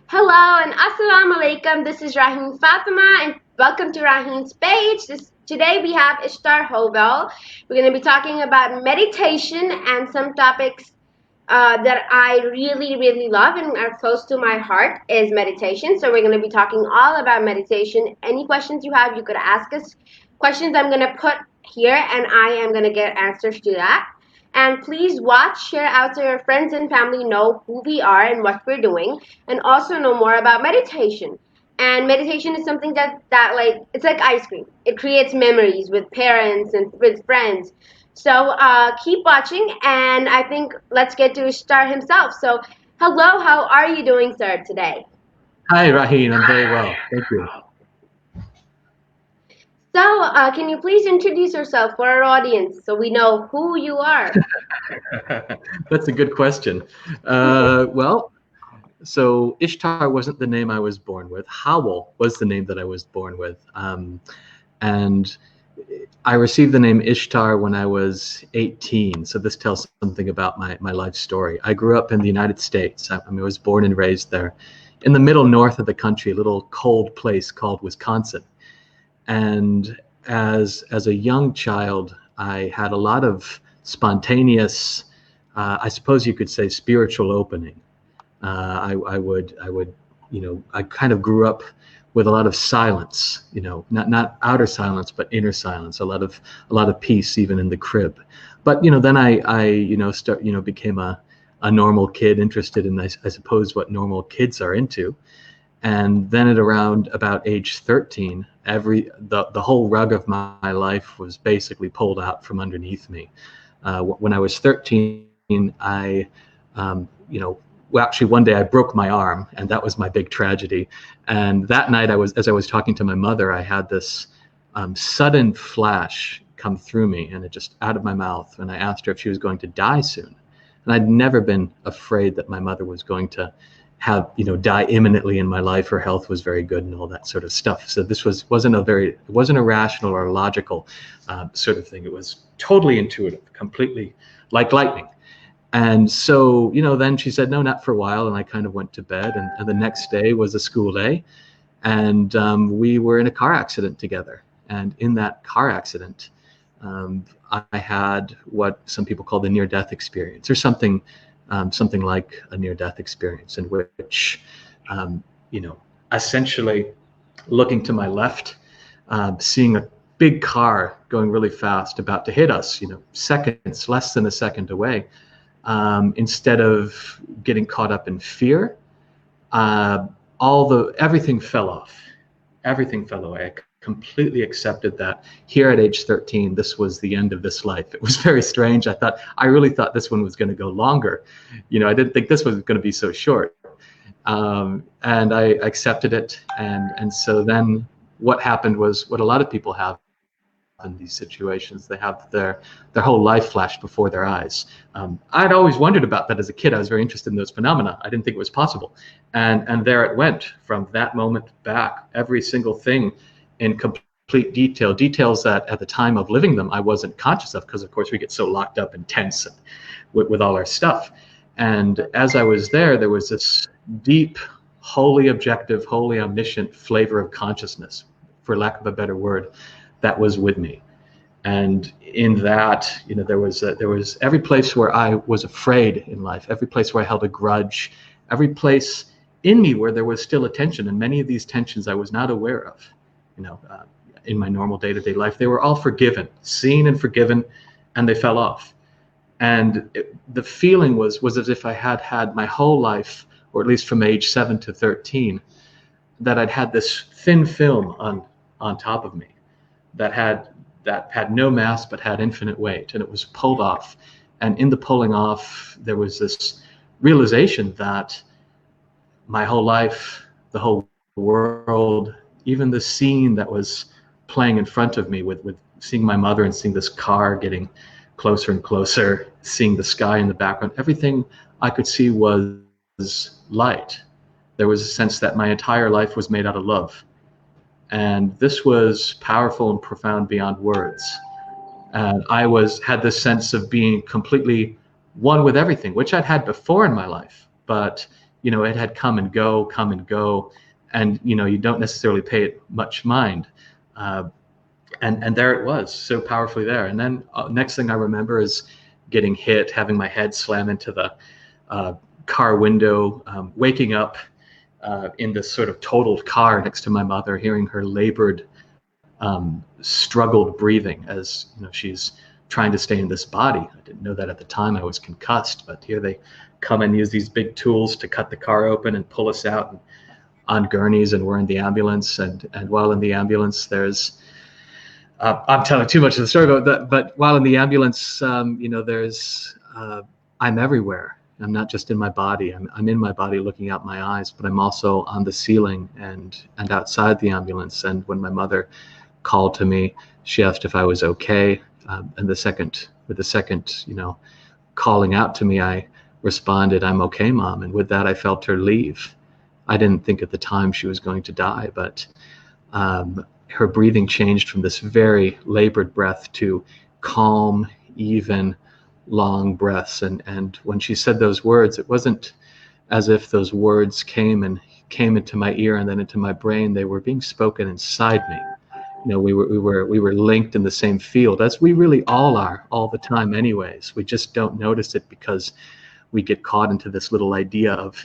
Hello and assalamu alaikum. This is Raheen Fatima and welcome to Raheen's page. Today we have Ishtar Howell. We're going to be talking about meditation and some topics that I really love and are close to my heart is meditation. So we're going to be talking all about meditation. Any questions you have, you could ask us questions I'm going to put here and I am going to get answers to that. And please watch, share out so your friends and family know who we are and what we're doing, and also know more about meditation. And meditation is something that like it's like ice cream. It creates memories with parents and with friends. So keep watching, and I think let's get to Ishtar himself. So hello, how are you doing, sir, today? Hi, Raheen. I'm very well. Thank you. So can you please introduce yourself for our audience so we know who you are? That's a good question. Well, so Ishtar wasn't the name I was born with. Howell was the name that I was born with. And I received the name Ishtar when I was 18. So this tells something about my life story. I grew up in the United States. I was born and raised there in the middle north of the country, a little cold place called Wisconsin. And as a young child, I had a lot of spontaneous, I suppose you could say, spiritual opening. I would, I kind of grew up with a lot of silence, not outer silence, but inner silence, a lot of peace, even in the crib. But then I became a normal kid, interested in, I suppose, what normal kids are into. And then at around about age 13, the whole rug of my life was basically pulled out from underneath me. When I was 13, I, well, actually one day I broke my arm, and that was my big tragedy. And that night, as I was talking to my mother, I had this sudden flash come through me, and it just out of my mouth. And I asked her if she was going to die soon. And I'd never been afraid that my mother was going to die imminently in my life. Her health was very good and all that sort of stuff. So this wasn't a rational or logical sort of thing. It was totally intuitive, completely like lightning. And so, then she said, no, not for a while. And I kind of went to bed, and the next day was a school day. And we were in a car accident together. And in that car accident, I had what some people call the near-death experience, or something like a near-death experience, in which, essentially looking to my left, seeing a big car going really fast, about to hit us, seconds, less than a second away. Instead of getting caught up in fear, everything fell off. Everything fell away. I completely accepted that here at age 13, this was the end of this life. It was very strange. I really thought this one was going to go longer. I didn't think this was going to be so short. And I accepted it. And so then what happened was what a lot of people have in these situations. They have their whole life flash before their eyes. I'd always wondered about that as a kid. I was very interested in those phenomena. I didn't think it was possible. And there it went from that moment back, every single thing in complete details that at the time of living them, I wasn't conscious of, because of course we get so locked up and tense with all our stuff. And as I was there was this deep, wholly objective, wholly omniscient flavor of consciousness, for lack of a better word, that was with me. And in that, there was every place where I was afraid in life, every place where I held a grudge, every place in me where there was still a tension, and many of these tensions I was not aware of, in my normal day-to-day life. They were all forgiven, seen and forgiven, and they fell off. And the feeling was as if I had my whole life, or at least from age 7 to 13, that I'd had this thin film on top of me that had no mass but had infinite weight, and it was pulled off. And in the pulling off, there was this realization that my whole life, the whole world, even the scene that was playing in front of me, with seeing my mother and seeing this car getting closer and closer, seeing the sky in the background, everything I could see was light. There was a sense that my entire life was made out of love. And this was powerful and profound beyond words. And I had this sense of being completely one with everything, which I'd had before in my life, but it had come and go, and you don't necessarily pay it much mind. And there it was, so powerfully there. And then next thing I remember is getting hit, having my head slam into the car window, waking up in this sort of totaled car next to my mother, hearing her labored, struggled breathing as she's trying to stay in this body. I didn't know that at the time. I was concussed, but here they come and use these big tools to cut the car open and pull us out on gurneys, and we're in the ambulance. And while in the ambulance, there's I'm telling too much of the story about that, but while in the ambulance, there's I'm everywhere. I'm not just in my body. I'm in my body, looking out my eyes, but I'm also on the ceiling and outside the ambulance. And when my mother called to me, she asked if I was okay. And with the second, calling out to me, I responded, "I'm okay, Mom." And with that, I felt her leave. I didn't think at the time she was going to die, but her breathing changed from this very labored breath to calm, even, long breaths. And when she said those words, it wasn't as if those words came into my ear and then into my brain. They were being spoken inside me. We were linked in the same field, as we really all are all the time anyways. We just don't notice it because we get caught into this little idea of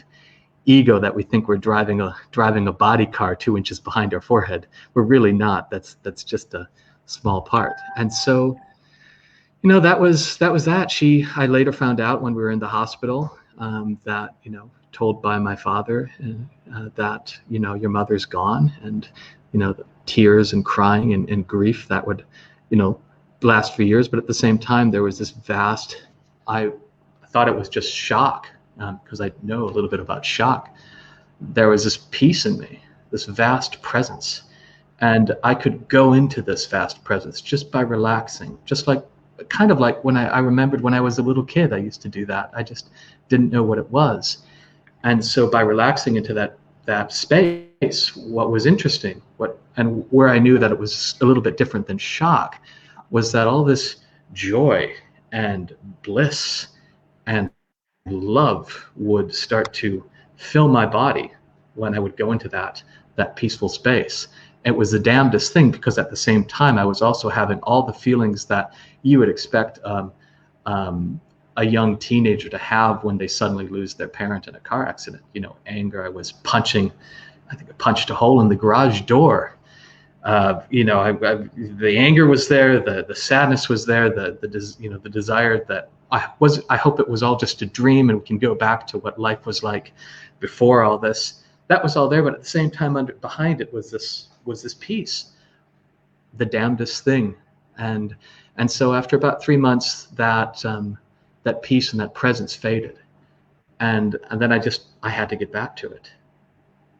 ego that we think we're driving a body car 2 inches behind our forehead. We're really not. That's just a small part. And so, that was that. I later found out when we were in the hospital that, told by my father that, your mother's gone, and, the tears and crying and grief that would, last for years. But at the same time, there was this vast, I thought it was just shock, because I know a little bit about shock. There was this peace in me, this vast presence. And I could go into this vast presence just by relaxing, just kind of like when I remembered when I was a little kid, I used to do that. I just didn't know what it was. And so by relaxing into that space, what was interesting, and where I knew that it was a little bit different than shock, was that all this joy and bliss and love would start to fill my body when I would go into that peaceful space. It was the damnedest thing, because at the same time I was also having all the feelings that you would expect a young teenager to have when they suddenly lose their parent in a car accident. Anger. I was I think I punched a hole in the garage door. The anger was there, the sadness was there, the desire that I hope it was all just a dream and we can go back to what life was like before all this. That was all there, but at the same time, behind it was this peace, the damnedest thing. And so after about 3 months, that peace and that presence faded, and then I had to get back to it,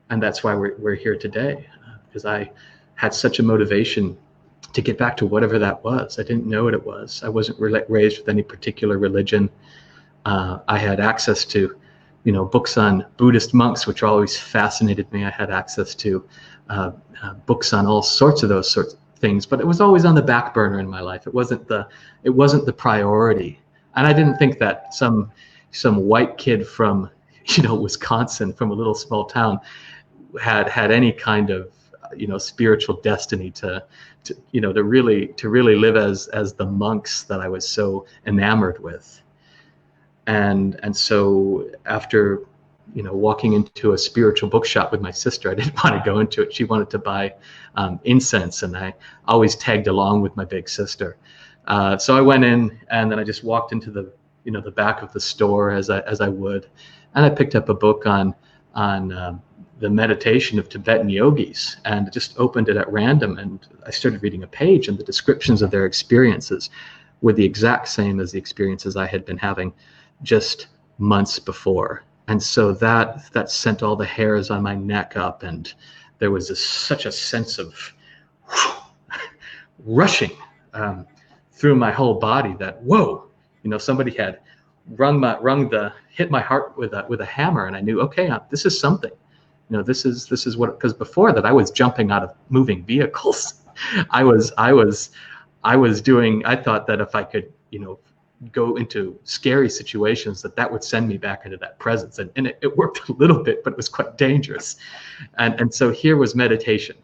and that's why we're here today, because I had such a motivation to get back to whatever that was. I didn't know what it was. I wasn't raised with any particular religion. I had access to, books on Buddhist monks, which always fascinated me. I had access to books on all sorts of those sorts of things, but it was always on the back burner in my life. It wasn't the priority. And I didn't think that some white kid from, Wisconsin, from a little small town, had any kind of, spiritual destiny to really live as the monks that I was so enamored with. And so after, walking into a spiritual bookshop with my sister, I didn't want to go into it. She wanted to buy incense, and I always tagged along with my big sister. So I went in, and then I just walked into the back of the store as I would, and I picked up a book on the meditation of Tibetan yogis, and just opened it at random, and I started reading a page, and the descriptions of their experiences were the exact same as the experiences I had been having just months before. And so that sent all the hairs on my neck up, and there was such a sense of rushing through my whole body that, whoa, somebody had hit my heart with a hammer, and I knew, okay, this is something. This is what, because before that I was jumping out of moving vehicles. I thought that if I could, go into scary situations, that would send me back into that presence. And it worked a little bit, but it was quite dangerous. And so here was meditation,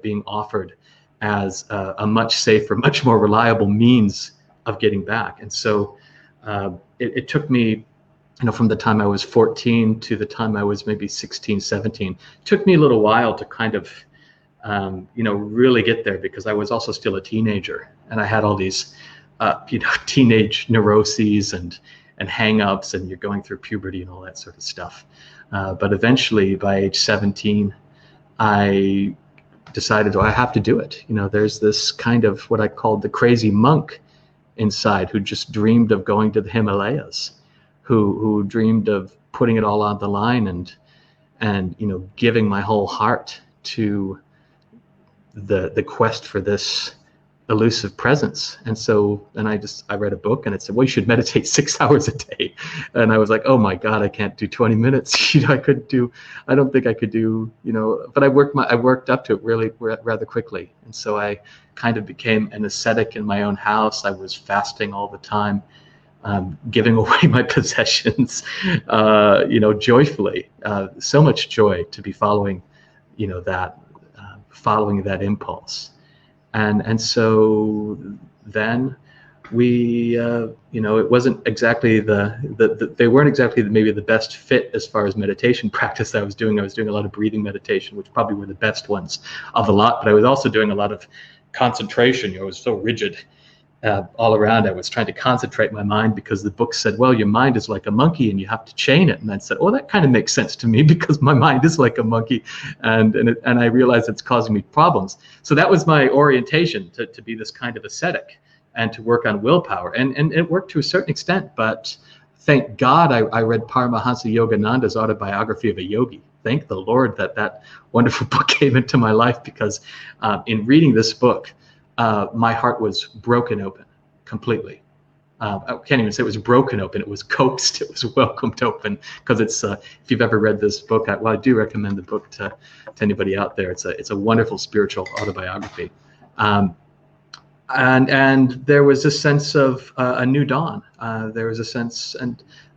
being offered as a much safer, much more reliable means of getting back. And so it took me, from the time I was 14 to the time I was maybe 16, 17, it took me a little while to kind of, really get there, because I was also still a teenager, and I had all these, teenage neuroses and hang-ups, and you're going through puberty and all that sort of stuff. But eventually, by age 17, I decided, I have to do it. There's this kind of what I called the crazy monk inside, who just dreamed of going to the Himalayas, who dreamed of putting it all on the line and giving my whole heart to the quest for this elusive presence. And so, and I read a book, and it said, well, you should meditate 6 hours a day. And I was like, oh my God, I can't do 20 minutes. I don't think I could do, but I worked up to it really rather quickly. And so I kind of became an ascetic in my own house. I was fasting all the time, giving away my possessions, joyfully. So much joy to be following that impulse. And so then we, it wasn't exactly they weren't exactly maybe the best fit as far as meditation practice I was doing. I was doing a lot of breathing meditation, which probably were the best ones of the lot, but I was also doing a lot of concentration. I was so rigid all around. I was trying to concentrate my mind, because the book said, well, your mind is like a monkey and you have to chain it. And I said, oh, that kind of makes sense to me, because my mind is like a monkey, and I realized it's causing me problems. So that was my orientation, to be this kind of ascetic and to work on willpower. And it worked to a certain extent, but thank God I read Paramahansa Yogananda's autobiography of a yogi. Thank the Lord that wonderful book came into my life, because in reading this book, my heart was broken open completely. I can't even say it was broken open. It was coaxed. It was welcomed open, because it's, if you've ever read this book, I do recommend the book to anybody out there. It's a wonderful spiritual autobiography. And there was a sense of a new dawn. There was a sense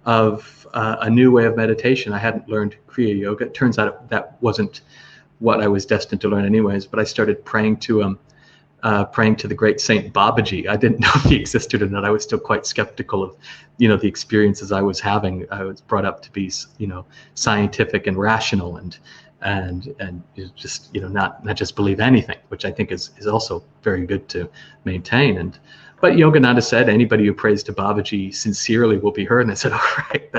of a new way of meditation. I hadn't learned Kriya Yoga. It turns out that wasn't what I was destined to learn anyways, but I started praying to the great Saint Babaji. I didn't know if he existed or not. I was still quite skeptical of, the experiences I was having. I was brought up to be, scientific and rational and just, not just believe anything, which I think is also very good to maintain. But Yogananda said, anybody who prays to Babaji sincerely will be heard. And I said, all right,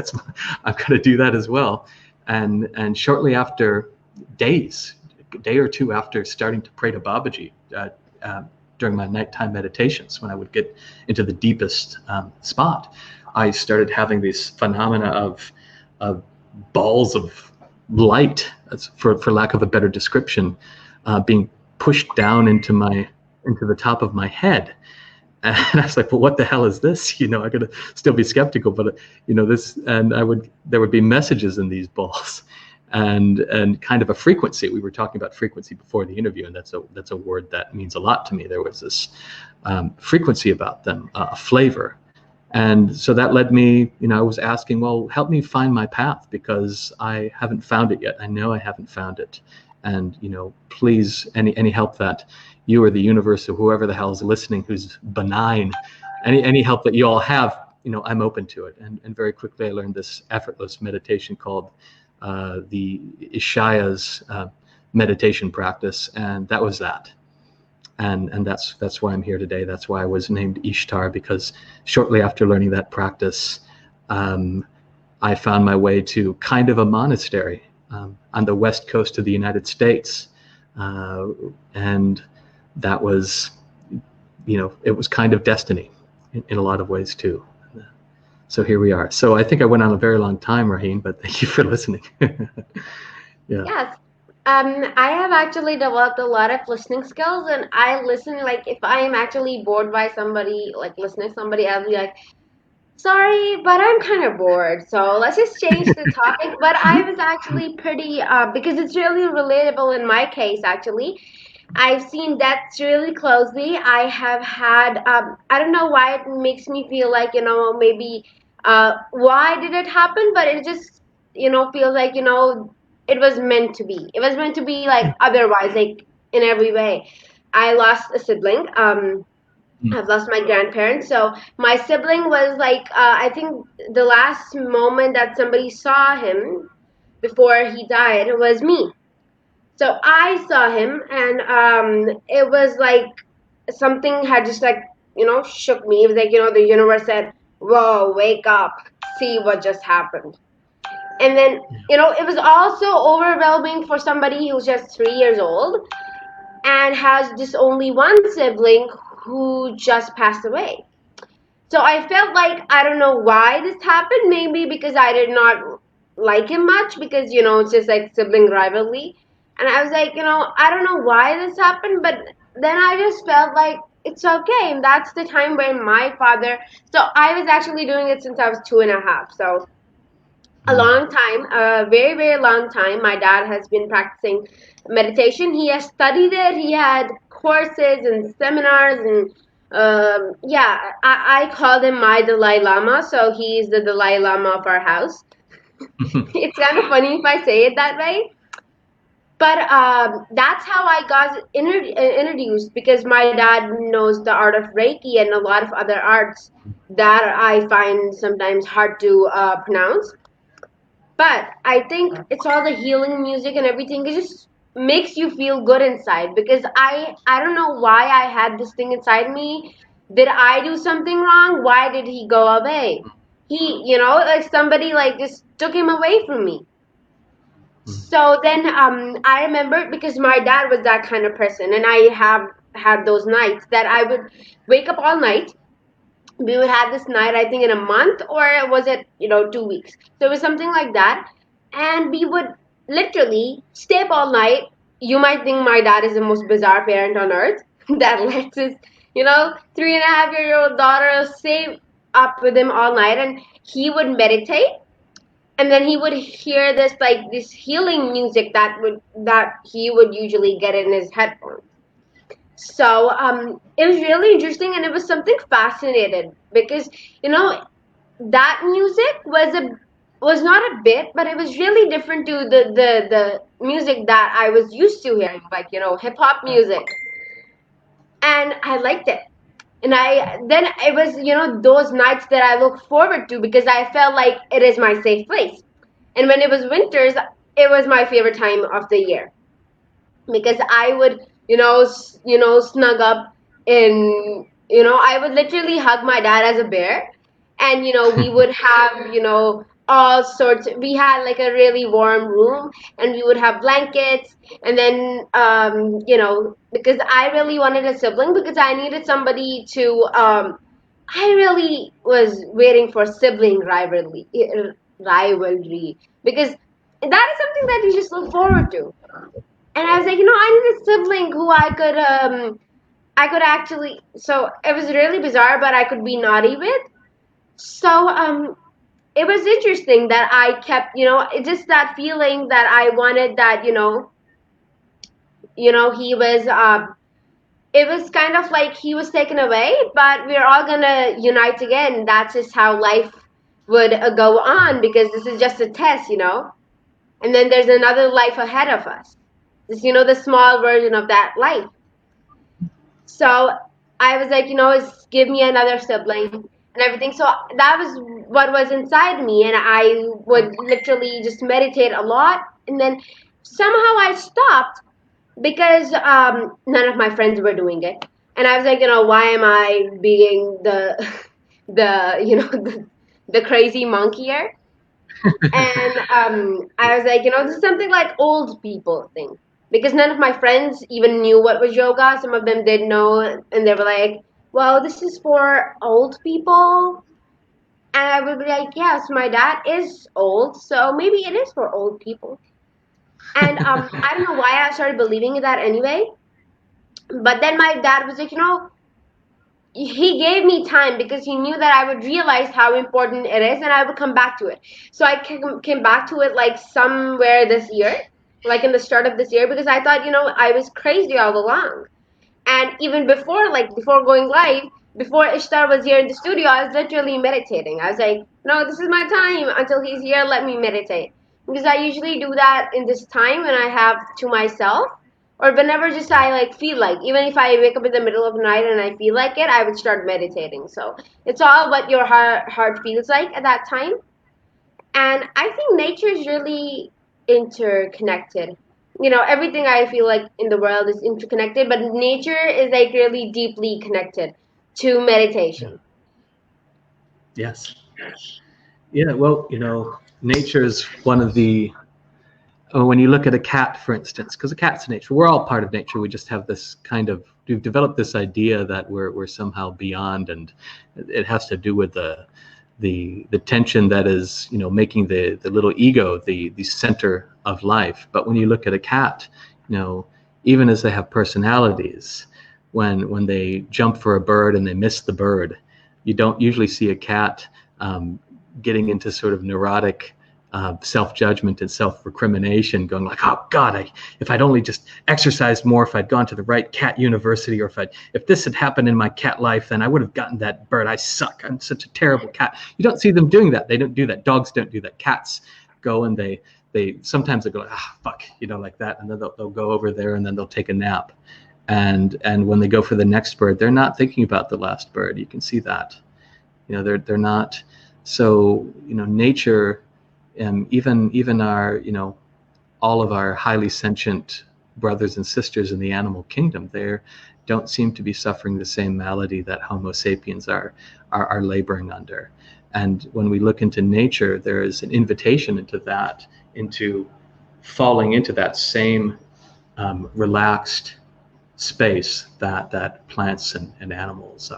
I'm going to do that as well. And shortly after, day or two after starting to pray to Babaji, during my nighttime meditations, when I would get into the deepest spot, I started having these phenomena of balls of light, for lack of a better description, being pushed down into the top of my head. And I was like, well, what the hell is this? I gotta still be skeptical, but this, and there would be messages in these balls. And kind of a frequency. We were talking about frequency before the interview, and that's a word that means a lot to me. There was this frequency about them, a flavor. And so that led me, I was asking, well, help me find my path, because I haven't found it yet. I know I haven't found it. And, please, any help that you or the universe or whoever the hell is listening who's benign, any help that you all have, I'm open to it. And very quickly I learned this effortless meditation called the Ishaya's meditation practice, and that was that. And that's why I'm here today. That's why I was named Ishtar, because shortly after learning that practice, I found my way to kind of a monastery on the west coast of the United States, and that was, it was kind of destiny in a lot of ways too. So here we are. So I think I went on a very long time, Raheen, but thank you for listening. Yeah. Yes. I have actually developed a lot of listening skills, and I listen, like, if I am actually bored by somebody, like listening to somebody, I'll be like, sorry, but I'm kind of bored, so let's just change the topic. But I was actually pretty, because it's really relatable in my case, actually. I've seen deaths really closely. I have had, I don't know why it makes me feel like, maybe why did it happen, but it just, feels like, it was meant to be. It was meant to be like otherwise, like in every way. I lost a sibling. I've lost my grandparents. So my sibling was like, I think the last moment that somebody saw him before he died was me. So I saw him, and it was like something had just like shook me. It was like the universe said, "Whoa, wake up, see what just happened." And then it was also overwhelming for somebody who's just 3 years old and has just only one sibling who just passed away. So I felt like I don't know why this happened. Maybe because I did not like him much because it's just like sibling rivalry. And I was like, I don't know why this happened, but then I just felt like it's okay. And that's the time when my father. So I was actually doing it since I was 2.5. So a long time, a very, very long time. My dad has been practicing meditation. He has studied it. He had courses and seminars, and yeah, I called him my Dalai Lama. So he's the Dalai Lama of our house. It's kind of funny if I say it that way. But that's how I got introduced because my dad knows the art of Reiki and a lot of other arts that I find sometimes hard to pronounce. But I think it's all the healing music and everything. It just makes you feel good inside because I don't know why I had this thing inside me. Did I do something wrong? Why did he go away? He, like somebody like just took him away from me. So then I remembered because my dad was that kind of person, and I have had those nights that I would wake up all night. We would have this night, I think, in a month, or was it 2 weeks? So it was something like that, and we would literally stay up all night. You might think my dad is the most bizarre parent on earth that lets his 3.5-year-old daughter stay up with him all night, and he would meditate, and then he would hear this healing music that he would usually get in his headphones. So it was really interesting, and it was something fascinated because that music was not a bit, but it was really different to the music that I was used to hearing, like hip hop music, and I liked it. And then it was those nights that I look forward to because I felt like it is my safe place. And when it was winters, it was my favorite time of the year because I would, snug up in, I would literally hug my dad as a bear, and we would have, all sorts. We had like a really warm room, and we would have blankets, and then, because I really wanted a sibling because I needed somebody to. I really was waiting for sibling rivalry because that is something that you just look forward to. And I was like, I need a sibling who I could actually. So it was really bizarre, but I could be naughty with. So it was interesting that I kept, it's just that feeling that I wanted that, he was. It was kind of like he was taken away, but we're all gonna unite again. That's just how life would go on because this is just a test. And then there's another life ahead of us. Just the small version of that life. So I was like, give me another sibling and everything. So that was what was inside me, and I would literally just meditate a lot. And then somehow I stopped because none of my friends were doing it, and I was like, why am I being the the the crazy monkey here? And I was like, this is something like old people thing. Because none of my friends even knew what was yoga. Some of them did know, and they were like, well, this is for old people. And I would be like, yes, my dad is old, so maybe it is for old people. And I don't know why I started believing in that anyway. But then my dad was like, he gave me time because he knew that I would realize how important it is and I would come back to it. So I came back to it like somewhere this year. like in the start of this year, because I thought, I was crazy all along. And even before, like before going live, before Ishtar was here in the studio, I was literally meditating. I was like, no, this is my time. Until he's here, let me meditate. Because I usually do that in this time when I have to myself, or whenever just I like feel like. Even if I wake up in the middle of the night and I feel like it, I would start meditating. So it's all what your heart feels like at that time. And I think nature is really interconnected. Everything I feel like in the world is interconnected, but nature is like really deeply connected to meditation. Yes. Yeah, well, nature is one of the, when you look at a cat, for instance, because a cat's nature, we're all part of nature. We just have this we've developed this idea that we're somehow beyond, and it has to do with the tension that is, making the little ego the center of life. But when you look at a cat, even as they have personalities, when they jump for a bird and they miss the bird, you don't usually see a cat getting into sort of neurotic self-judgment and self-recrimination, going like, oh God, if I'd only just exercised more, if I'd gone to the right cat university, or if this had happened in my cat life, then I would have gotten that bird. I suck. I'm such a terrible cat. You don't see them doing that. They don't do that. Dogs don't do that. Cats go and they sometimes they go, fuck, like that, and then they'll go over there and then they'll take a nap. And when they go for the next bird, they're not thinking about the last bird. You can see that. They're not. So nature, even our all of our highly sentient brothers and sisters in the animal kingdom, they don't seem to be suffering the same malady that Homo sapiens are laboring under. And when we look into nature, there is an invitation into falling into that same relaxed space that plants and animals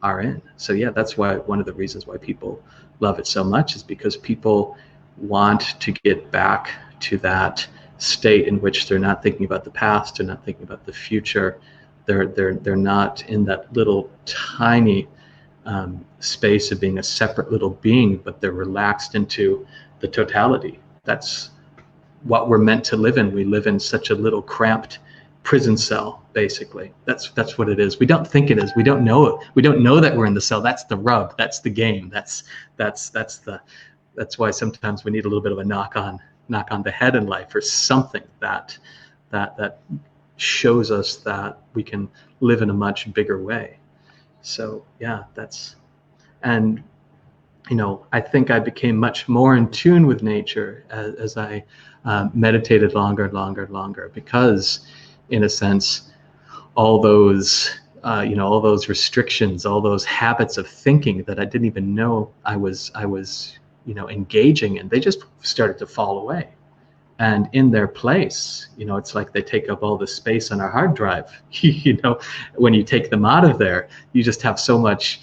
are in. So yeah, that's why one of the reasons why people love it so much is because people want to get back to that state in which they're not thinking about the past, they're not thinking about the future, they're not in that little tiny space of being a separate little being, but they're relaxed into the totality. That's what we're meant to live in. We live in such a little cramped prison cell, basically. That's what it is. We don't think it is. We don't know it. We don't know that we're in the cell. That's the rub. That's the game. That's why sometimes we need a little bit of a knock on the head in life, or something that shows us that we can live in a much bigger way. So yeah, and I think I became much more in tune with nature as I meditated longer and longer and longer, because in a sense, all those restrictions, all those habits of thinking that I didn't even know I was engaging in, they just started to fall away. And in their place, it's like they take up all the space on our hard drive. When you take them out of there, you just have so much.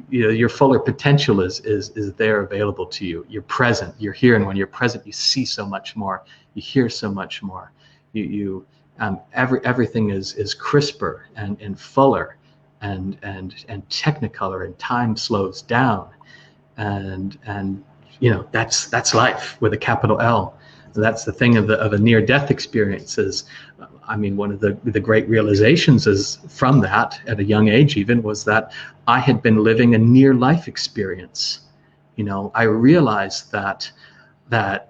Your fuller potential is there available to you. You're present. You're here, and when you're present, you see so much more. You hear so much more. Everything is crisper and fuller, and technicolor, and time slows down, and that's life with a capital L. That's the thing of a near-death experience. One of the great realizations is from that at a young age even was that I had been living a near-life experience. I realized that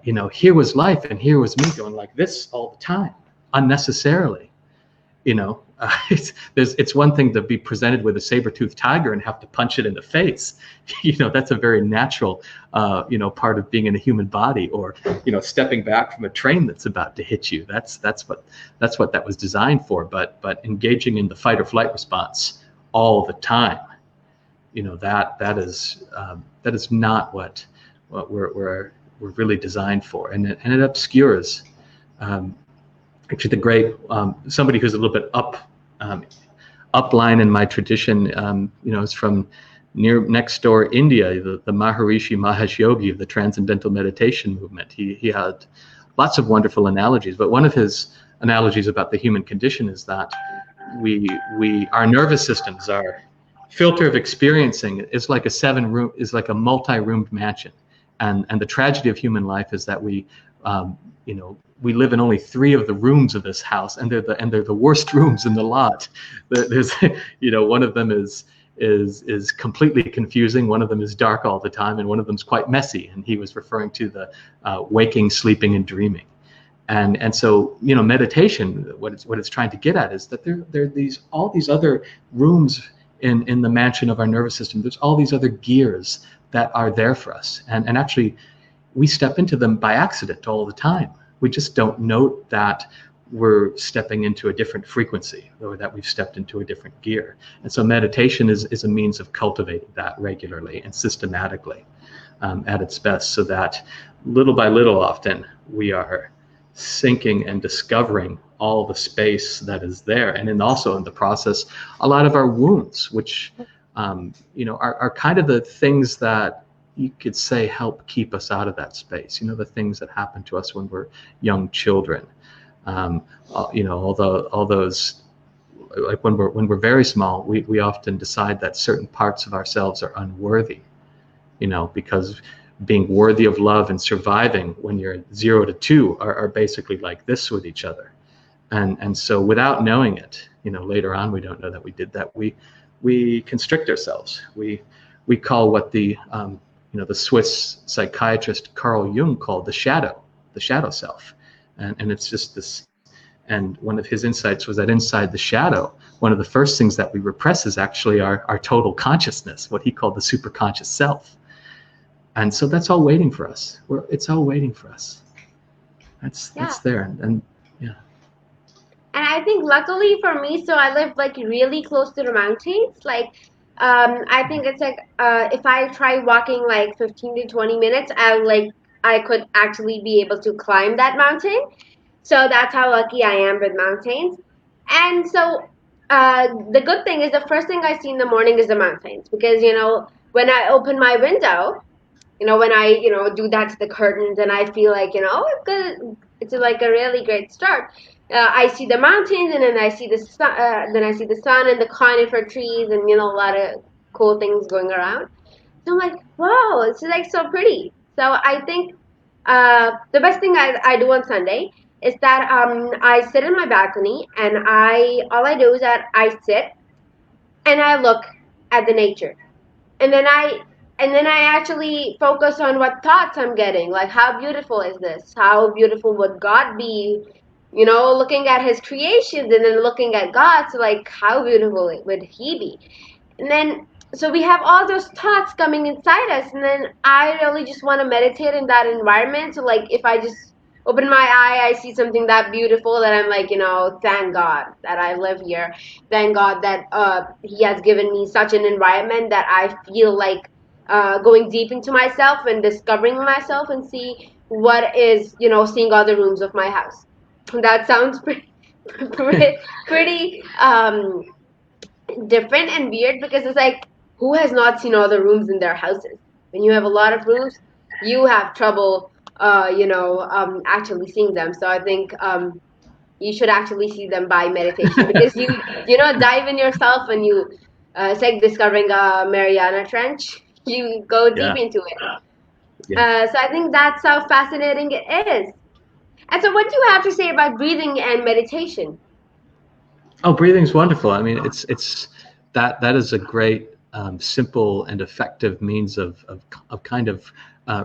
here was life, and here was me going like this all the time, unnecessarily. It's one thing to be presented with a saber-toothed tiger and have to punch it in the face. That's a very natural, part of being in a human body, or, stepping back from a train that's about to hit you. That's what that was designed for. But engaging in the fight or flight response all the time, that is not what we're really designed for, and it obscures. Actually, the great somebody who's a little bit upline in my tradition, is from next door India, the Maharishi Mahesh Yogi of the Transcendental Meditation movement. He had lots of wonderful analogies, but one of his analogies about the human condition is that our nervous systems, our filter of experiencing is like a multi-roomed mansion, and the tragedy of human life is that we we live in only 3 of the rooms of this house, and they're the worst rooms in the lot. There's one of them is completely confusing, one of them is dark all the time, and one of them's quite messy, and he was referring to the waking, sleeping, and dreaming. And so meditation, what it's trying to get at is that there are all these other rooms in the mansion of our nervous system. There's all these other gears that are there for us, and actually we step into them by accident all the time. We just don't note that we're stepping into a different frequency, or that we've stepped into a different gear. And so meditation is a means of cultivating that regularly and systematically at its best, so that little by little, often we are sinking and discovering all the space that is there, and also in the process a lot of our wounds, which are kind of the things that you could say help keep us out of that space. The things that happen to us when we're young children, all those, like when we're very small, we often decide that certain parts of ourselves are unworthy, because being worthy of love and surviving when you're 0 to 2 are basically like this with each other. And so without knowing it, later on, we don't know that we did that. We constrict ourselves. We call what the Swiss psychiatrist Carl Jung called the shadow self. And it's just this, and one of his insights was that inside the shadow, one of the first things that we repress is actually our total consciousness, what he called the superconscious self. And so that's all waiting for us. It's all waiting for us. That's there. And yeah. And I think luckily for me, so I live like really close to the mountains. Like, I think it's like if I try walking like 15 to 20 minutes, I could actually be able to climb that mountain. So that's how lucky I am with mountains. And so the good thing is the first thing I see in the morning is the mountains, because when I open my window, when I do that to the curtains, and I feel like it's good. It's like a really great start. I see the mountains, and then I see the sun. Then I see the sun and the conifer trees, and a lot of cool things going around. So I'm like, wow, it's like so pretty. So I think the best thing I do on Sunday is that I sit in my balcony, and all I do is that I sit and I look at the nature, and then I actually focus on what thoughts I'm getting. Like, how beautiful is this? How beautiful would God be? Looking at his creations and then looking at God. So like, how beautiful would he be? And then, so we have all those thoughts coming inside us. And then I really just want to meditate in that environment. So like, if I just open my eye, I see something that beautiful, that I'm like, thank God that I live here. Thank God that he has given me such an environment that I feel like going deep into myself and discovering myself, and see what is, seeing all the rooms of my house. That sounds pretty different and weird, because it's like, who has not seen all the rooms in their houses? When you have a lot of rooms, you have trouble, actually seeing them. So I think you should actually see them by meditation, because you dive in yourself, and you it's like discovering a Mariana Trench. You go deep into it. Yeah. So I think that's how fascinating it is. And so what do you have to say about breathing and meditation? Oh, breathing's wonderful. I mean, it's that is a great, simple and effective means of kind of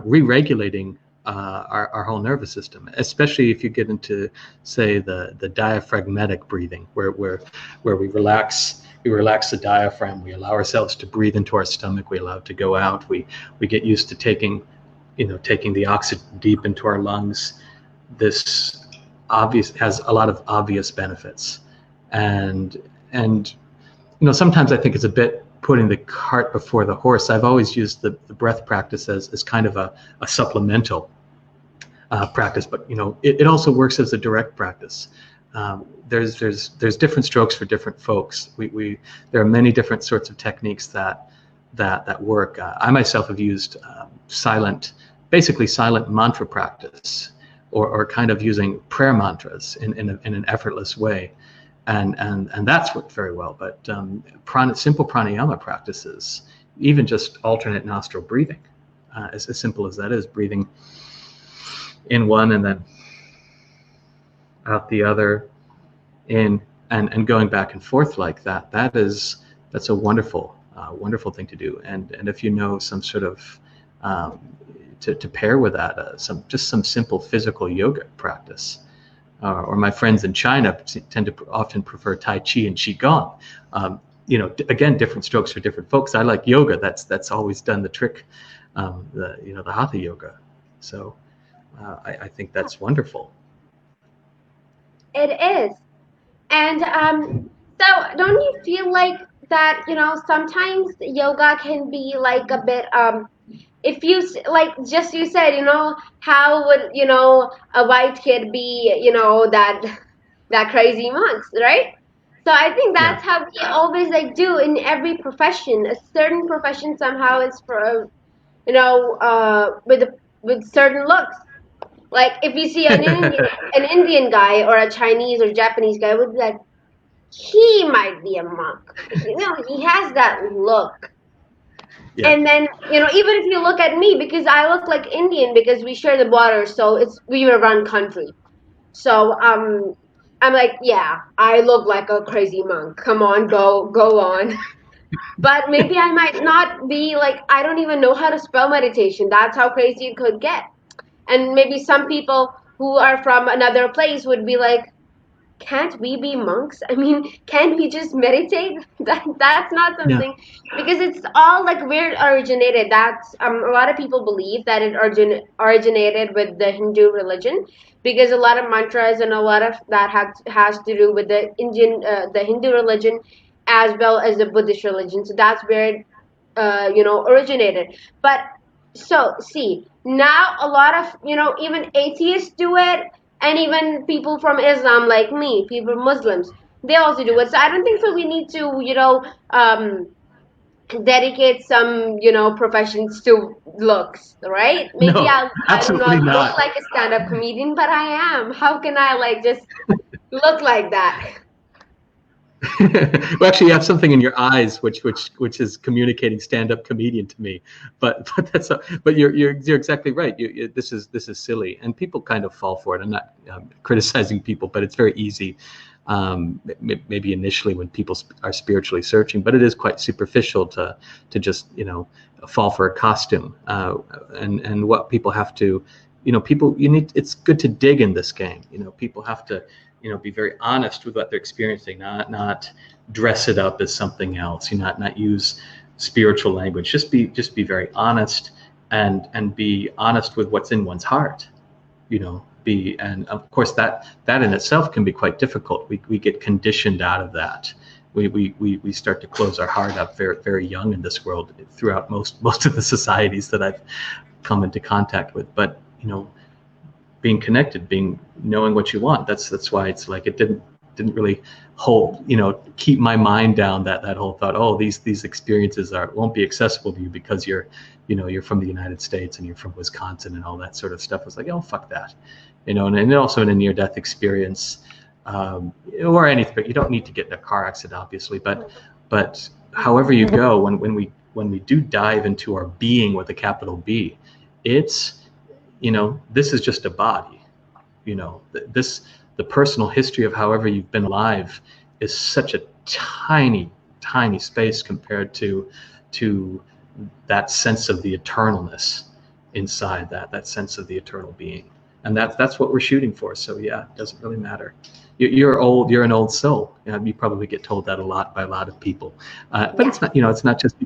re-regulating our whole nervous system, especially if you get into, say, the diaphragmatic breathing, where we relax the diaphragm, we allow ourselves to breathe into our stomach, we allow it to go out, we get used to taking the oxygen deep into our lungs. This has a lot of obvious benefits, and sometimes I think it's a bit putting the cart before the horse. I've always used the breath practice as kind of a supplemental practice, but it also works as a direct practice. There's different strokes for different folks. There are many different sorts of techniques that work. I myself have used basically silent mantra practice, or kind of using prayer mantras in an effortless way, and that's worked very well. But simple pranayama practices, even just alternate nostril breathing, as simple as that is, breathing in one and then out the other, in, and going back and forth like that. That's a wonderful thing to do. And if you know some sort of to pair with that some simple physical yoga practice. Or my friends in China tend to often prefer Tai Chi and Qigong. Again, different strokes for different folks. I like yoga. That's always done the trick. The Hatha yoga. So I think that's wonderful. It is. And so don't you feel like that, sometimes yoga can be like a bit, if you, like just you said, how would, a white kid be, that crazy monks, right? So I think Yeah. that's how we always like do in every profession. A certain profession somehow is for, with certain looks. Like if you see an Indian guy or a Chinese or Japanese guy, would be like, he might be a monk. He has that look. Yeah. And then, even if you look at me, because I look like Indian because we share the border, so we run country. So I'm like, yeah, I look like a crazy monk. Come on, go on. But maybe I might not be like, I don't even know how to spell meditation. That's how crazy it could get. And maybe some people who are from another place would be like, can't we be monks? I mean, can't we just meditate? That's not Yeah. something, because it's all like where it originated. That's a lot of people believe that it originated with the Hindu religion, because a lot of mantras and a lot of that has to do with the Hindu religion, as well as the Buddhist religion. So that's where it originated. But so see, now a lot of, even atheists do it, and even people from Islam like me, people Muslims, they also do it. So I don't think so we need to, dedicate some, professions to looks, right? Maybe No, I do absolutely not look not. like a stand-up comedian, but I am. How can I like just look like that? Well, actually, you have something in your eyes which is communicating stand-up comedian to me. But but you're exactly right. This is silly, and people kind of fall for it. I'm not criticizing people, but it's very easy. Maybe initially when people are spiritually searching, but it is quite superficial to just fall for a costume. And what people have to, it's good to dig in this game. People have to be very honest with what they're experiencing, not dress it up as something else. Not use spiritual language. Just be very honest and be honest with what's in one's heart. And of course that in itself can be quite difficult. We get conditioned out of that. We start to close our heart up very, very young in this world, throughout most of the societies that I've come into contact with. But being connected, knowing what you want. That's why it's like it didn't really keep my mind down, that whole thought, oh, these experiences won't be accessible to you because you're from the United States and you're from Wisconsin and all that sort of stuff. It's like, oh, fuck that. And also in a near-death experience, or anything, but you don't need to get in a car accident, obviously, but however you go, when we do dive into our being with a capital B, it's this is just a body. The personal history of however you've been alive is such a tiny space compared to that sense of the eternalness inside that sense of the eternal being. And that's what we're shooting for. So yeah, it doesn't really matter. You're an old soul. You probably get told that a lot by a lot of people. But it's not, it's not just,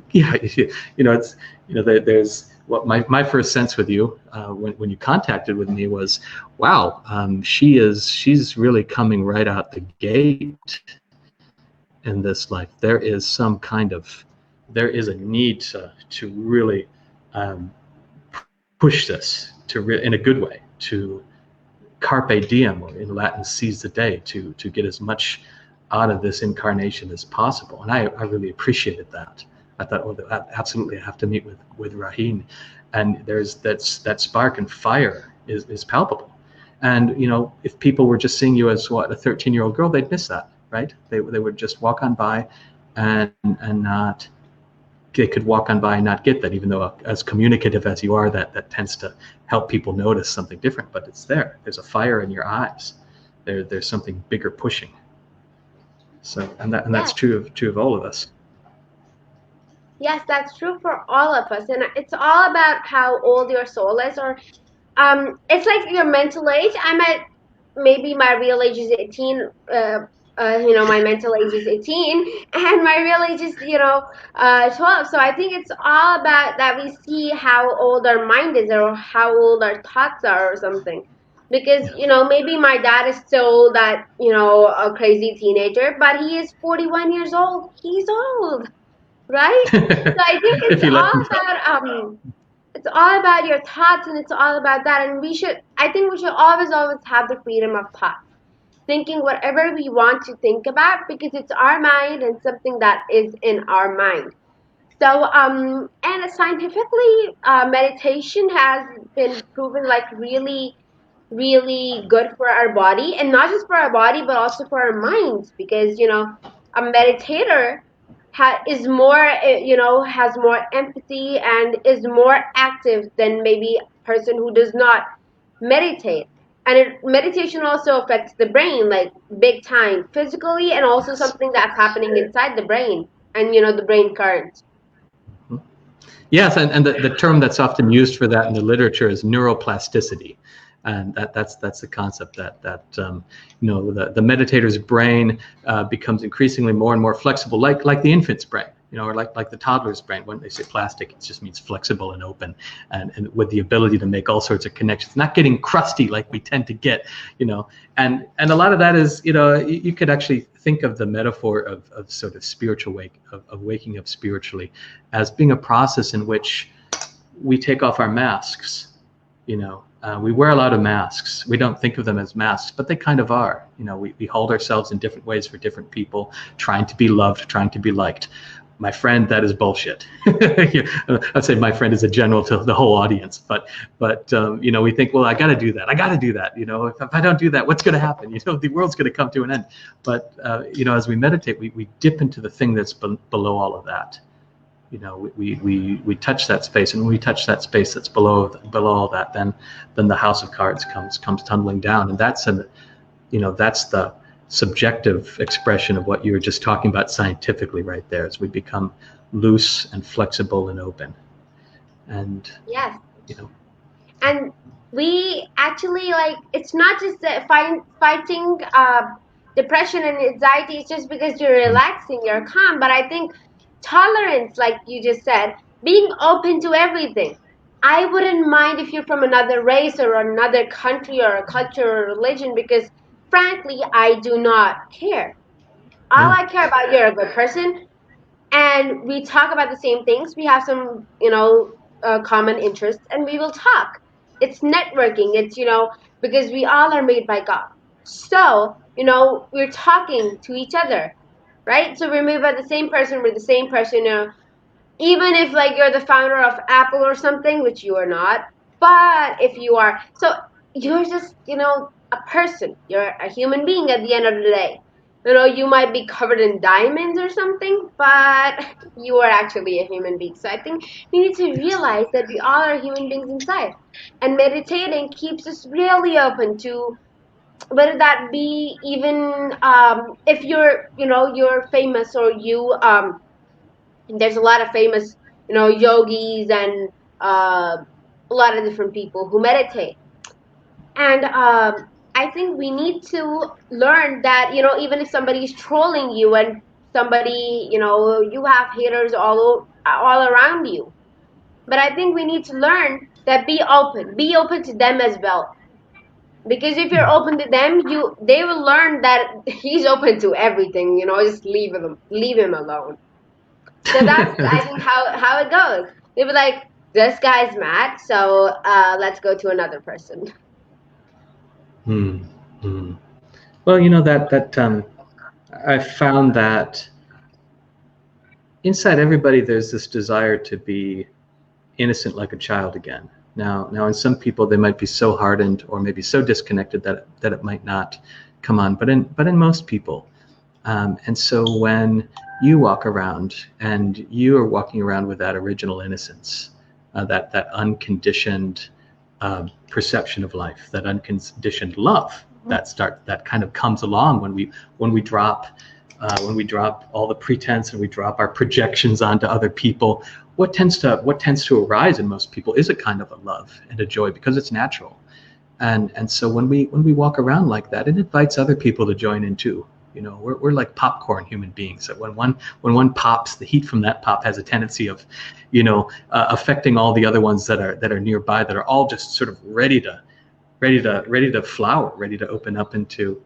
there's what my first sense with you when you contacted with me was, wow, she's really coming right out the gate in this life. There is a need to really push this in a good way, to carpe diem, or in Latin, seize the day, to get as much out of this incarnation as possible. And I really appreciated that. I thought, oh, absolutely, I have to meet with Raheen. And there's that spark and fire is palpable. And if people were just seeing you as a 13-year-old girl, they'd miss that, right? They would just walk on by and not. They could walk on by and not get that, even though as communicative as you are, that tends to help people notice something different. But it's there. There's a fire in your eyes, There's something bigger pushing. So, and that's Yes. true of all of us. Yes, that's true for all of us. And it's all about how old your soul is, or it's like your mental age. I'm at maybe my real age is 18. My mental age is 18, and my real age is 12. So I think it's all about that we see how old our mind is, or how old our thoughts are, or something. Because maybe my dad is still that a crazy teenager, but he is 41 years old. He's old, right? So I think If you let them. it's all about your thoughts, and it's all about that. And I think we should always have the freedom of thought, thinking whatever we want to think about, because it's our mind and something that is in our mind. So and scientifically, meditation has been proven like really, really good for our body, and not just for our body but also for our minds, because a meditator is more has more empathy and is more active than maybe a person who does not meditate. And meditation also affects the brain, like big time, physically, and also Yes. something that's happening inside the brain, and the brain currents. Yes, and the term that's often used for that in the literature is neuroplasticity, and that's the concept that the meditator's brain becomes increasingly more and more flexible, like the infant's brain, or like the toddler's brain. When they say plastic, it just means flexible and open, and with the ability to make all sorts of connections, not getting crusty like we tend to get, and a lot of that is, you could actually think of the metaphor of sort of spiritual of waking up spiritually as being a process in which we take off our masks. We wear a lot of masks. We don't think of them as masks, but they kind of are. We hold ourselves in different ways for different people, trying to be loved, trying to be liked. My friend, that is bullshit. I'd say my friend is a general to the whole audience, but we think, well, I got to do that. If I don't do that, what's going to happen? The world's going to come to an end. But as we meditate, we dip into the thing that's below all of that. We touch that space, and when we touch that space that's below all that, then the house of cards comes tumbling down, and that's the subjective expression of what you were just talking about scientifically right there, as we become loose and flexible and open. And Yes. And we actually, like, it's not just fighting depression and anxiety. It's just because you're relaxing, you're calm. But I think tolerance, like you just said, being open to everything. I wouldn't mind if you're from another race or another country or a culture or religion, because frankly, I do not care. All I care about, you're a good person, and we talk about the same things. We have some, common interests, and we will talk. It's networking. It's, because we all are made by God. So, we're talking to each other, right? So we move by the same person. We're the same person, even if like you're the founder of Apple or something, which you are not. But if you are, so you're just, a person. You're a human being at the end of the day. You might be covered in diamonds or something, but you are actually a human being. So I think we need to realize that we all are human beings inside. And meditating keeps us really open to whether that be even if you're famous, or there's a lot of famous, yogis and a lot of different people who meditate. And I think we need to learn that, even if somebody's trolling you, and somebody, you have haters all around you. But I think we need to learn that be open to them as well. Because if you're open to them, they will learn that he's open to everything, just leave him alone. So that's, I think, how it goes. They were like, this guy's mad, so let's go to another person. Well, that I found that inside everybody there's this desire to be innocent like a child again. Now, in some people they might be so hardened or maybe so disconnected that it might not come on. But in most people, and so when you walk around and you are walking around with that original innocence, that unconditioned perception of life, that unconditioned love, that kind of comes along when we drop all the pretense and we drop our projections onto other people. What tends to arise in most people is a kind of a love and a joy, because it's natural. And so when we walk around like that, it invites other people to join in too. We're like popcorn human beings. So when one pops, the heat from that pop has a tendency of, affecting all the other ones that are nearby, that are all just sort of ready to flower, ready to open up into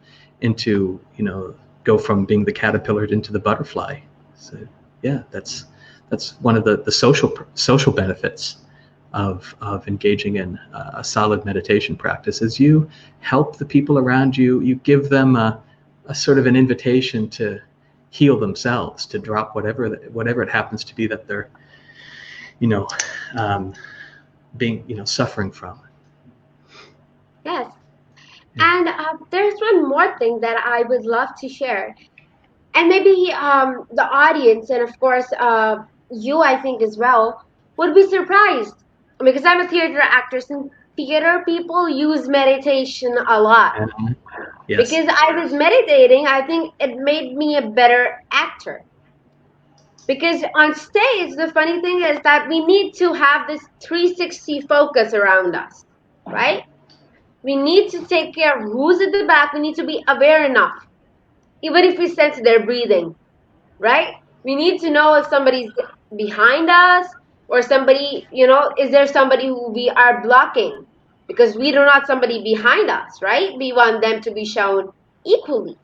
go from being the caterpillar into the butterfly. So yeah, that's one of the social benefits of engaging in a solid meditation practice. Is you help the people around you. You give them a sort of an invitation to heal themselves, to drop whatever it happens to be that they're being suffering from. Yes. And there's one more thing that I would love to share. And maybe the audience, and of course you, I think as well, would be surprised. Because I'm a theater actor, and theater people use meditation a lot. Yes. Because I was meditating, I think it made me a better actor. Because on stage, the funny thing is that we need to have this 360 focus around us, right? We need to take care of who's at the back. We need to be aware enough, even if we sense their breathing, right? We need to know if somebody's behind us or somebody, is there somebody who we are blocking? Because we do not somebody behind us, right? We want them to be shown equally.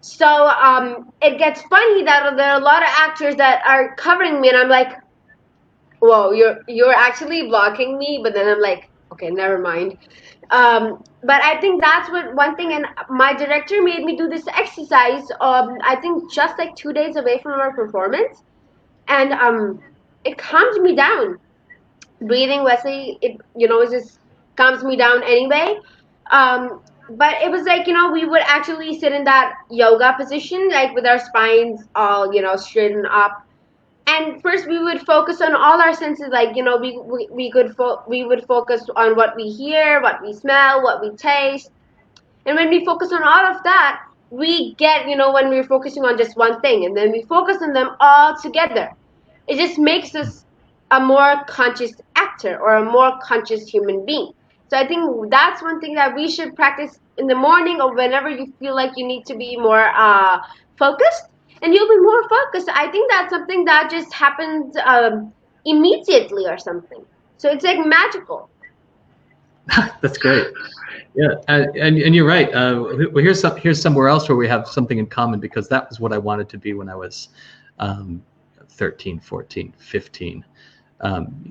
So it gets funny that there are a lot of actors that are covering me, and I'm like, whoa, you're actually blocking me. But then I'm like, okay, never mind. But I think that's one thing, and my director made me do this exercise. I think just like 2 days away from our performance, and it calms me down. Breathing, Wesley, it just calms me down anyway. But it was like, we would actually sit in that yoga position, like with our spines all, straightened up. And first we would focus on all our senses, like, we would focus on what we hear, what we smell, what we taste. And when we focus on all of that, we get, when we're focusing on just one thing, and then we focus on them all together. It just makes us a more conscious actor or a more conscious human being. So I think that's one thing that we should practice in the morning, or whenever you feel like you need to be more focused, and you'll be more focused. I think that's something that just happens immediately or something. So it's like magical. That's great. Yeah, and you're right. Well, here's somewhere else where we have something in common, because that was what I wanted to be when I was 13, 14, 15.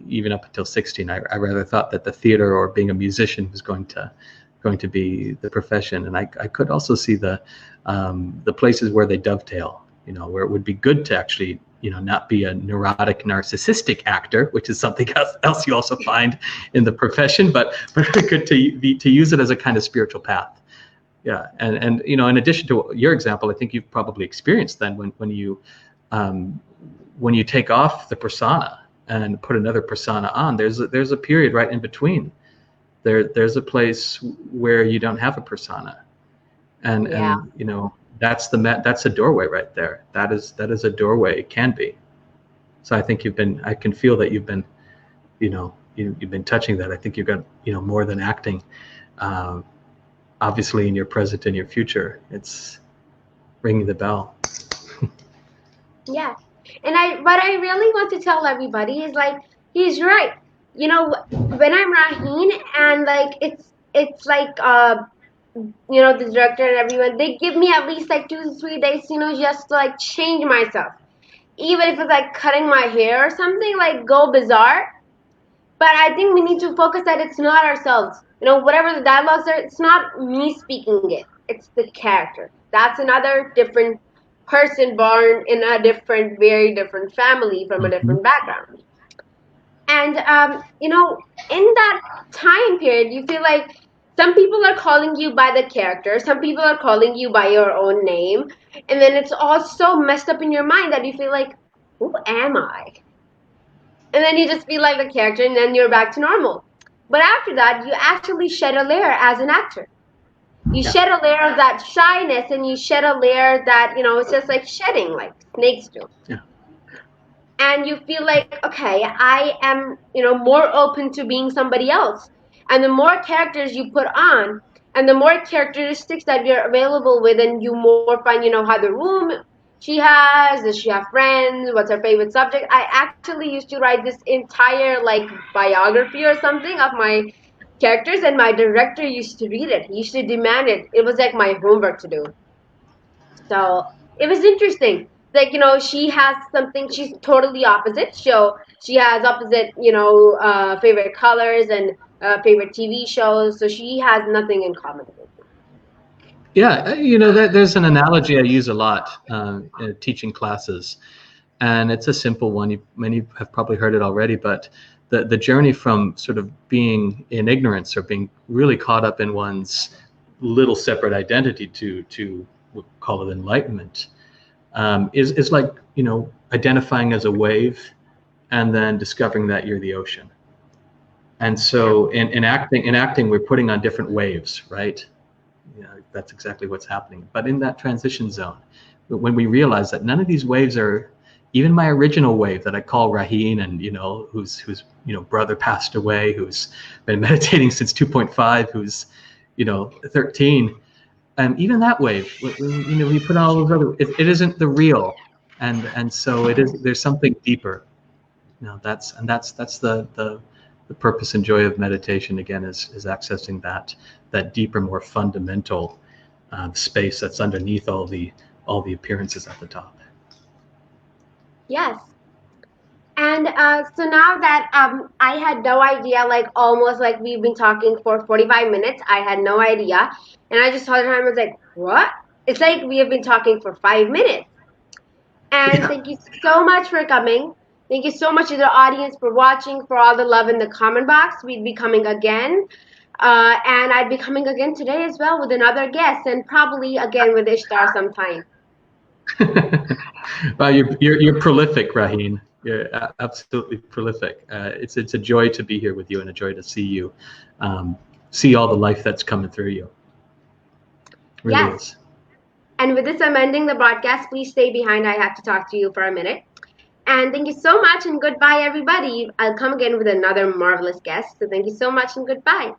Even up until 16, I rather thought that the theater or being a musician was going to be the profession. And I could also see the places where they dovetail, where it would be good to actually, not be a neurotic, narcissistic actor, which is something else you also find in the profession, but good to use it as a kind of spiritual path. Yeah, and in addition to your example, I think you've probably experienced then when you take off the persona and put another persona on, there's a period right in between. There's a place where you don't have a persona, and that's a doorway right there. That is a doorway. It can be. So I think I can feel that you've been touching that. I think you've got more than acting. Obviously, in your present and your future, it's ringing the bell. Yeah. And what I really want to tell everybody is, like, he's right. When I'm Raheen, and like it's like the director and everyone, they give me at least like 2 to 3 days, just to like change myself. Even if it's like cutting my hair or something, like go bizarre. But I think we need to focus that it's not ourselves. Whatever the dialogues are, it's not me speaking it. It's the character. That's another different person born in a very different family from a different background. And in that time period, you feel like some people are calling you by the character, some people are calling you by your own name, and then it's all so messed up in your mind that you feel like, who am I? And then you just feel like the character, and then you're back to normal. But after that, you actually shed a layer as an actor. You Yeah. shed a layer of that shyness, and you shed a layer that, it's just like shedding, like snakes do. Yeah. And you feel like, okay, I am, more open to being somebody else. And the more characters you put on, and the more characteristics that you're available with, and you more find, how the room she has, does she have friends, what's her favorite subject. I actually used to write this entire like biography or something of my characters, and my director used to read it. He used to demand it. It was like my homework to do. So it was interesting. Like, she has something, she's totally opposite. So she has opposite, favorite colors and favorite TV shows. So she has nothing in common with me. Yeah, there's an analogy I use a lot teaching classes, and it's a simple one. Many have probably heard it already, but the journey from sort of being in ignorance or being really caught up in one's little separate identity to we'll call it enlightenment is like identifying as a wave and then discovering that you're the ocean. And so in acting, we're putting on different waves, right? That's exactly what's happening. But in that transition zone, when we realize that none of these waves are, even my original wave that I call Raheen, and whose brother passed away, who's been meditating since 2.5, who's 13, even that wave, we put on all those other, it isn't the real, and so it is. There's something deeper. That's the purpose and joy of meditation again is accessing that deeper, more fundamental space that's underneath all the appearances at the top. Yes. And so now that I had no idea, like almost like we've been talking for 45 minutes, I had no idea. And I just saw the time, I was like, what? It's like we have been talking for 5 minutes. And Yeah. thank you so much for coming. Thank you so much to the audience for watching, for all the love in the comment box. We'd be coming again. And I'd be coming again today as well with another guest, and probably again with Ishtar sometime. Well, you're prolific, Raheen. You're absolutely prolific. It's a joy to be here with you, and a joy to see you, see all the life that's coming through you. It really Yes. is. And with this, I'm ending the broadcast. Please stay behind. I have to talk to you for a minute. And thank you so much, and goodbye, everybody. I'll come again with another marvelous guest. So thank you so much, and goodbye.